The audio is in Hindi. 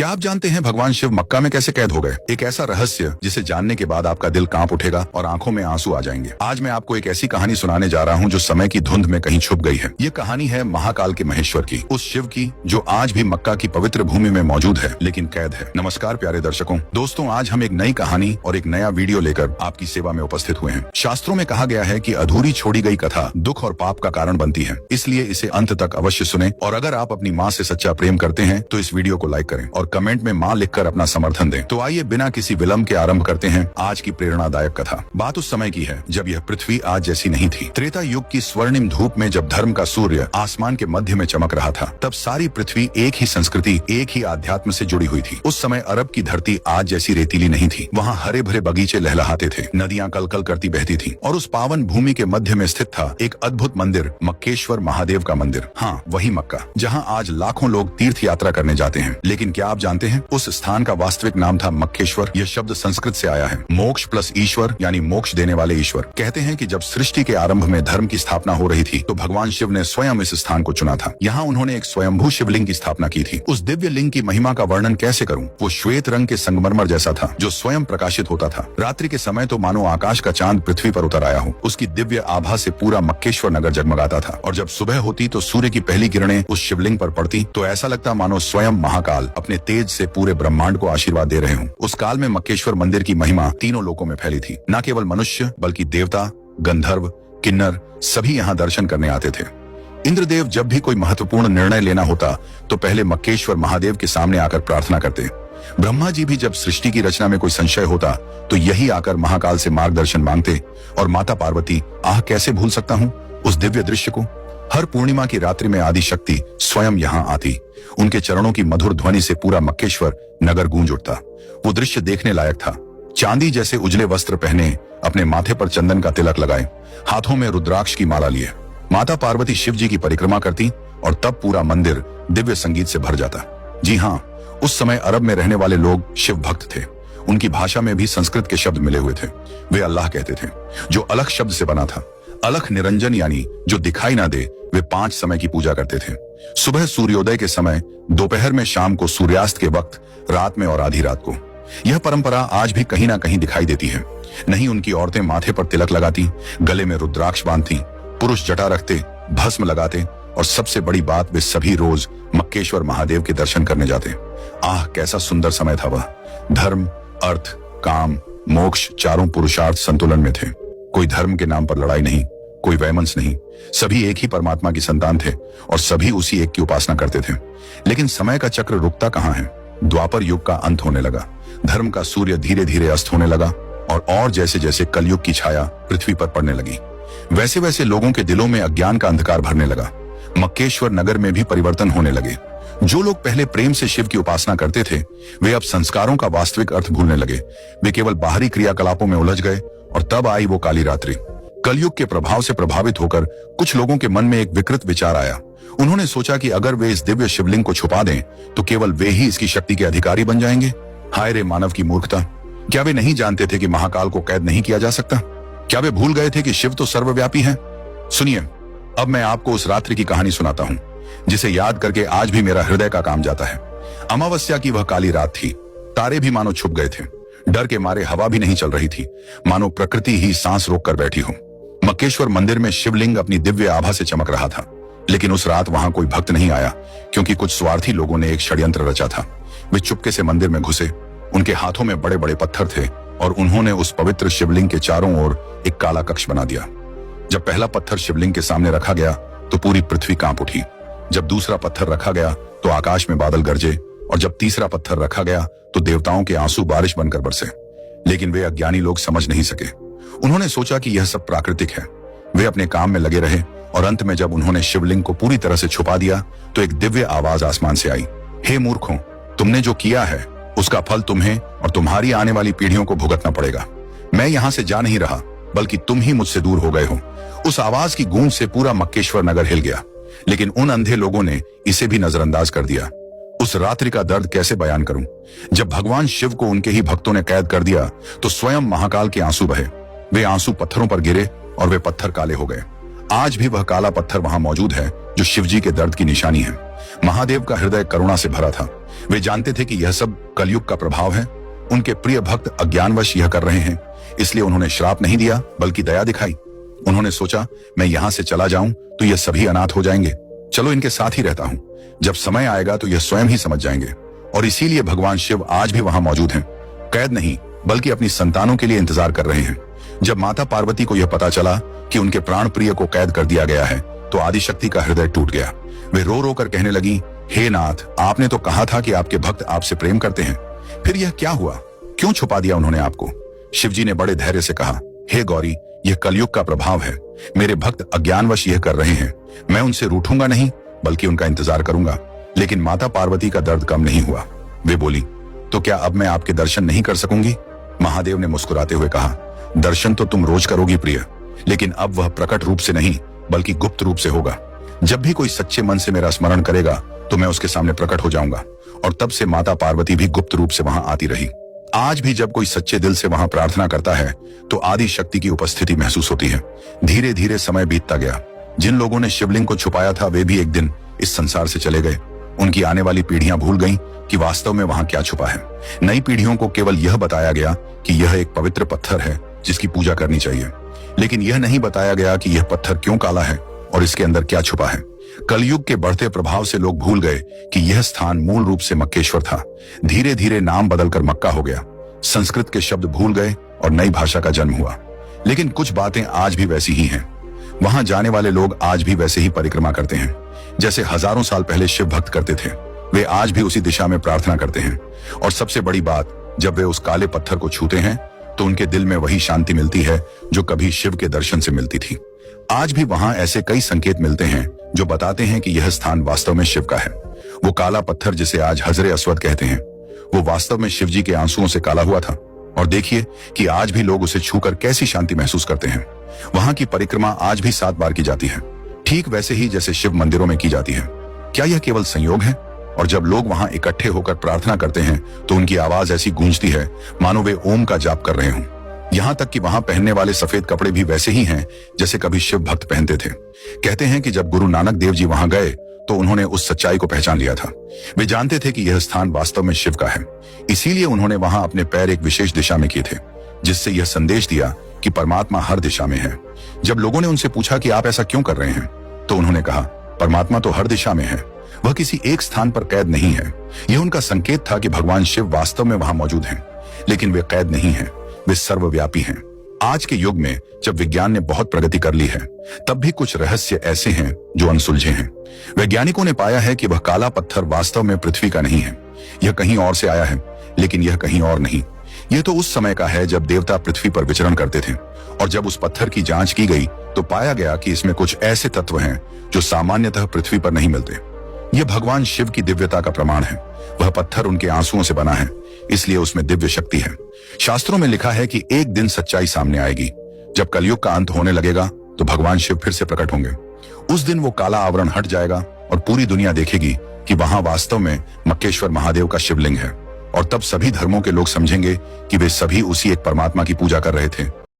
क्या आप जानते हैं भगवान शिव मक्का में कैसे कैद हो गए? एक ऐसा रहस्य जिसे जानने के बाद आपका दिल कांप उठेगा और आंखों में आंसू आ जाएंगे। आज मैं आपको एक ऐसी कहानी सुनाने जा रहा हूं जो समय की धुंध में कहीं छुप गई है। ये कहानी है महाकाल के महेश्वर की, उस शिव की जो आज भी मक्का की पवित्र भूमि में मौजूद है लेकिन कैद है। नमस्कार प्यारे दर्शकों, दोस्तों आज हम एक नई कहानी और एक नया वीडियो लेकर आपकी सेवा में उपस्थित हुए हैं। शास्त्रों में कहा गया है कि अधूरी छोड़ी गई कथा दुख और पाप का कारण बनती है, इसलिए इसे अंत तक अवश्य सुने। और अगर आप अपनी माँ से सच्चा प्रेम करते हैं तो इस वीडियो को लाइक करें और कमेंट में माँ लिखकर अपना समर्थन दें। तो आइए बिना किसी विलंब के आरंभ करते हैं आज की प्रेरणादायक कथा। बात उस समय की है जब यह पृथ्वी आज जैसी नहीं थी। त्रेता युग की स्वर्णिम धूप में जब धर्म का सूर्य आसमान के मध्य में चमक रहा था, तब सारी पृथ्वी एक ही संस्कृति, एक ही आध्यात्म से जुड़ी हुई थी। उस समय अरब की धरती आज जैसी रेतीली नहीं थी। वहाँ हरे भरे बगीचे लहलहाते थे, नदियाँ कलकल करती बहती थी और उस पावन भूमि के मध्य में स्थित था एक अद्भुत मंदिर, मक्केश्वर महादेव का मंदिर। हाँ, वही मक्का जहाँ आज लाखों लोग तीर्थ यात्रा करने जाते हैं। लेकिन क्या आप जानते हैं उस स्थान का वास्तविक नाम था मक्केश्वर। यह शब्द संस्कृत से आया है, मोक्ष प्लस ईश्वर यानी मोक्ष देने वाले ईश्वर। कहते हैं कि जब सृष्टि के आरंभ में धर्म की स्थापना हो रही थी तो भगवान शिव ने स्वयं इस स्थान को चुना था। यहाँ उन्होंने एक स्वयंभू शिवलिंग की स्थापना की थी। उस दिव्य लिंग की महिमा का वर्णन कैसे करूं? वो श्वेत रंग के संगमरमर जैसा था जो स्वयं प्रकाशित होता था। रात्रि के समय तो मानो आकाश का चांद पृथ्वी पर उतर आया हो। उसकी दिव्य आभा से पूरा मक्केश्वर नगर जगमगाता था और जब सुबह होती तो सूर्य की पहली किरणें उस शिवलिंग पर पड़ती तो ऐसा लगता मानो स्वयं महाकाल अपने तेज से पूरे ब्रह्मांड को आशीर्वाद दे रहे हों। उस काल में मक्केश्वर मंदिर की महिमा तीनों लोकों में फैली थी। न केवल मनुष्य बल्कि देवता, गंधर्व, किन्नर सभी यहाँ दर्शन करने आते थे। इंद्रदेव जब भी कोई महत्वपूर्ण निर्णय लेना होता तो पहले मक्केश्वर महादेव के सामने आकर प्रार्थना करते। ब्रह्मा जी भी जब सृष्टि की रचना में कोई संशय होता तो यही आकर महाकाल से मार्गदर्शन मांगते। और माता पार्वती, कैसे भूल सकता हूँ उस दिव्य दृश्य को। हर पूर्णिमा की रात्रि में आदि शक्ति स्वयं यहाँ आती। उनके चरणों की मधुर ध्वनि से पूरा मक्केश्वर नगर गूंज उठता। वो दृश्य देखने लायक था। चांदी जैसे उजले वस्त्र पहने, अपने माथे पर चंदन का तिलक लगाए, हाथों में रुद्राक्ष की माला लिए माता पार्वती शिव जी की परिक्रमा करती और तब पूरा मंदिर दिव्य संगीत से भर जाता। जी हाँ, उस समय अरब में रहने वाले लोग शिव भक्त थे। उनकी भाषा में भी संस्कृत के शब्द मिले हुए थे। वे अल्लाह कहते थे, जो अलख शब्द से बना था। अलख निरंजन यानी जो दिखाई ना दे। वे 5 समय की पूजा करते थे, सुबह सूर्योदय के समय, दोपहर में, शाम को सूर्यास्त के वक्त, रात में और आधी रात को। यह परंपरा आज भी कहीं ना कहीं दिखाई देती है। नहीं उनकी औरतें माथे पर तिलक लगाती, गले में रुद्राक्ष बांधती, पुरुष जटा रखते, भस्म लगाते और सबसे बड़ी बात, वे सभी रोज मक्केश्वर महादेव के दर्शन करने जाते। कैसा सुंदर समय था वह। धर्म, अर्थ, काम, मोक्ष चारों पुरुषार्थ संतुलन में थे। कोई धर्म के नाम पर लड़ाई नहीं, कोई वैमनस्य नहीं। सभी एक ही परमात्मा की संतान थे और सभी उसी एक की उपासना करते थे। लेकिन समय का चक्र रुकता कहाँ है। द्वापर युग का अंत होने लगा, धर्म का सूर्य धीरे धीरे अस्त होने लगा और जैसे जैसे कलयुग की छाया पृथ्वी पर पड़ने लगी, वैसे वैसे लोगों के दिलों में अज्ञान का अंधकार भरने लगा। मक्केश्वर नगर में भी परिवर्तन होने लगे। जो लोग पहले प्रेम से शिव की उपासना करते थे, वे अब संस्कारों का वास्तविक अर्थ भूलने लगे। वे केवल बाहरी क्रियाकलापों में उलझ गए और तब आई वो काली रात्रि। कलयुग के प्रभाव से प्रभावित होकर कुछ लोगों के मन में एक विकृत विचार आया। उन्होंने सोचा कि अगर वे इस दिव्य शिवलिंग को छुपा दें तो केवल वे ही इसकी शक्ति के अधिकारी बन जाएंगे। हाय रे मानव की मूर्खता! क्या वे नहीं जानते थे कि महाकाल को कैद नहीं किया जा सकता? क्या वे भूल गए थे कि शिव तो सर्वव्यापी है? सुनिए, अब मैं आपको उस रात्रि की कहानी सुनाता हूँ जिसे याद करके आज भी मेरा हृदय का काम जाता है। अमावस्या की वह काली रात थी। तारे भी मानो छुप गए थे। डर के मारे हवा भी नहीं चल रही थी, मानो प्रकृति ही सांस रोक कर बैठी हो। मक्केश्वर मंदिर में शिवलिंग अपनी दिव्य आभा से चमक रहा था। लेकिन उस रात वहां कोई भक्त नहीं आया क्योंकि कुछ स्वार्थी लोगों ने एक षड्यंत्र रचा था। वे चुपके से मंदिर में घुसे। उनके हाथों में बड़े बड़े पत्थर थे और उन्होंने उस पवित्र शिवलिंग के चारों ओर एक काला कक्ष बना दिया। जब पहला पत्थर शिवलिंग के सामने रखा गया तो पूरी पृथ्वी कांप उठी। जब दूसरा पत्थर रखा गया तो आकाश में बादल गरजे और जब तीसरा पत्थर रखा गया तो देवताओं के आंसू बारिश बनकर बरसे। लेकिन वे अज्ञानी लोग समझ नहीं सके। उन्होंने सोचा कि यह सब प्राकृतिक है। वे अपने काम में लगे रहे और अंत में जब उन्होंने शिवलिंग को पूरी तरह से छुपा दिया तो एक दिव्य आवाज आसमान से आई, हे मूर्खों, तुमने जो किया है उसका फल तुम्हें और तुम्हारी आने वाली पीढ़ियों को भुगतना पड़ेगा। मैं यहाँ से जा नहीं रहा बल्कि तुम ही मुझसे दूर हो गए हो। उस आवाज की गूंज से पूरा मक्केश्वर नगर हिल गया। लेकिन उन अंधे लोगों ने इसे भी नजरअंदाज कर दिया। उस रात्रि का दर्द कैसे बयान करूं? जब भगवान शिव को उनके ही भक्तों ने कैद कर दिया तो स्वयं महाकाल के आंसू बहे। वे आंसू पत्थरों पर गिरे और वे पत्थर काले हो गए। आज भी वह काला पत्थर वहां मौजूद है जो शिवजी के दर्द की निशानी है। महादेव का हृदय करुणा से भरा था। वे जानते थे कि यह सब कलयुग का प्रभाव है। उनके प्रिय भक्त अज्ञानवश यह कर रहे हैं, इसलिए उन्होंने श्राप नहीं दिया बल्कि दया दिखाई। उन्होंने सोचा, मैं यहाँ से चला जाऊं तो ये सभी अनाथ हो जाएंगे, चलो इनके साथ ही रहता हूं, जब समय आएगा तो यह स्वयं ही समझ जाएंगे। और इसीलिए भगवान शिव आज भी वहां मौजूद हैं, कैद नहीं बल्कि अपनी संतानों के लिए इंतजार कर रहे हैं। जब माता पार्वती को यह पता चला कि उनके प्राण प्रिय को कैद कर दिया गया है तो आदिशक्ति का हृदय टूट गया। वे रो रो कर कहने लगी, हे नाथ, आपने तो कहा था कि आपके भक्त आपसे प्रेम करते हैं, फिर यह क्या हुआ? क्यों छुपा दिया उन्होंने आपको? शिवजी ने बड़े धैर्य से कहा, हे गौरी, यह कलयुग का प्रभाव है। मेरे भक्त अज्ञानवश यह कर रहे हैं। मैं उनसे रूठूंगा नहीं बल्कि उनका इंतजार करूंगा। लेकिन माता पार्वती का दर्द कम नहीं हुआ। वे बोली, तो क्या अब मैं आपके दर्शन नहीं कर सकूंगी? महादेव ने मुस्कुराते हुए कहा, दर्शन तो तुम रोज करोगी प्रिय, लेकिन अब वह प्रकट रूप से नहीं बल्कि गुप्त रूप से होगा। जब भी कोई सच्चे मन से मेरा स्मरण करेगा तो मैं उसके सामने प्रकट हो जाऊंगा। और तब से माता पार्वती भी गुप्त रूप से वहां आती रही। आज भी जब कोई सच्चे दिल से वहां प्रार्थना करता है तो आदि शक्ति की उपस्थिति महसूस होती है। धीरे धीरे समय बीतता गया। जिन लोगों ने शिवलिंग को छुपाया था वे भी एक दिन इस संसार से चले गए। उनकी आने वाली पीढ़ियां भूल गईं कि वास्तव में वहां क्या छुपा है। नई पीढ़ियों को केवल यह बताया गया कि यह एक पवित्र पत्थर है जिसकी पूजा करनी चाहिए, लेकिन यह नहीं बताया गया कि यह पत्थर क्यों काला है और इसके अंदर क्या छुपा है। कलयुग के बढ़ते प्रभाव से लोग भूल गए कि यह स्थान मूल रूप से मक्केश्वर था। धीरे धीरे नाम बदलकर मक्का हो गया। संस्कृत के शब्द भूल गए और नई भाषा का जन्म हुआ। लेकिन कुछ बातें आज भी वैसी ही हैं। वहां जाने वाले लोग आज भी वैसे ही परिक्रमा करते हैं जैसे हजारों साल पहले शिव भक्त करते थे। वे आज भी उसी दिशा में प्रार्थना करते हैं। और सबसे बड़ी बात, जब वे उस काले पत्थर को छूते हैं तो उनके दिल में वही शांति मिलती है जो कभी शिव के दर्शन से मिलती थी। आज भी वहां ऐसे कई संकेत मिलते हैं जो बताते हैं कि यह स्थान वास्तव में शिव का है। वो काला पत्थर जिसे आज हजरे अस्वद कहते हैं, वो वास्तव में शिवजी के आंसुओं से काला हुआ था। और देखिए कि आज भी लोग उसे छूकर कैसी शांति महसूस करते हैं। वहां की परिक्रमा आज भी 7 बार की जाती है, ठीक वैसे ही जैसे शिव मंदिरों में की जाती है। क्या यह केवल संयोग है? और जब लोग वहां इकट्ठे होकर प्रार्थना करते हैं तो उनकी आवाज ऐसी गूंजती है मानो वे ओम का जाप कर रहे हों। यहाँ तक कि वहां पहनने वाले सफेद कपड़े भी वैसे ही हैं जैसे कभी शिव भक्त पहनते थे। कहते हैं कि जब गुरु नानक देव जी वहां गए तो उन्होंने उस सच्चाई को पहचान लिया था। वे जानते थे कि यह स्थान वास्तव में शिव का है, इसीलिए उन्होंने वहां अपने पैर एक विशेष दिशा में किए थे, जिससे यह संदेश दिया कि परमात्मा हर दिशा में है। जब लोगों ने उनसे पूछा कि आप ऐसा क्यों कर रहे हैं, तो उन्होंने कहा, परमात्मा तो हर दिशा में है, वह किसी एक स्थान पर कैद नहीं है। यह उनका संकेत था कि भगवान शिव वास्तव में वहां मौजूद हैं, लेकिन वे कैद नहीं हैं, वे सर्वव्यापी हैं। आज के युग में जब विज्ञान ने बहुत प्रगति कर ली है, तब भी कुछ रहस्य ऐसे हैं जो अनसुलझे हैं। वैज्ञानिकों ने पाया है कि वह काला पत्थर वास्तव में पृथ्वी का नहीं है। यह कहीं और से आया है, लेकिन यह कहीं और नहीं। यह तो उस समय का है जब देवता पृथ्वी पर विचरण करते थे। और जब उस पत्थर की जांच की गई तो पाया गया कि इसमें कुछ ऐसे तत्व हैं जो सामान्यतः पृथ्वी पर नहीं मिलते। यह भगवान शिव की दिव्यता का प्रमाण है। वह पत्थर उनके आंसुओं से बना है, इसलिए उसमें दिव्य शक्ति है। शास्त्रों में लिखा है कि एक दिन सच्चाई सामने आएगी। जब कलयुग का अंत होने लगेगा तो भगवान शिव फिर से प्रकट होंगे। उस दिन वो काला आवरण हट जाएगा और पूरी दुनिया देखेगी कि वहां वास्तव में मक्केश्वर महादेव का शिवलिंग है। और तब सभी धर्मों के लोग समझेंगे कि वे सभी उसी एक परमात्मा की पूजा कर रहे थे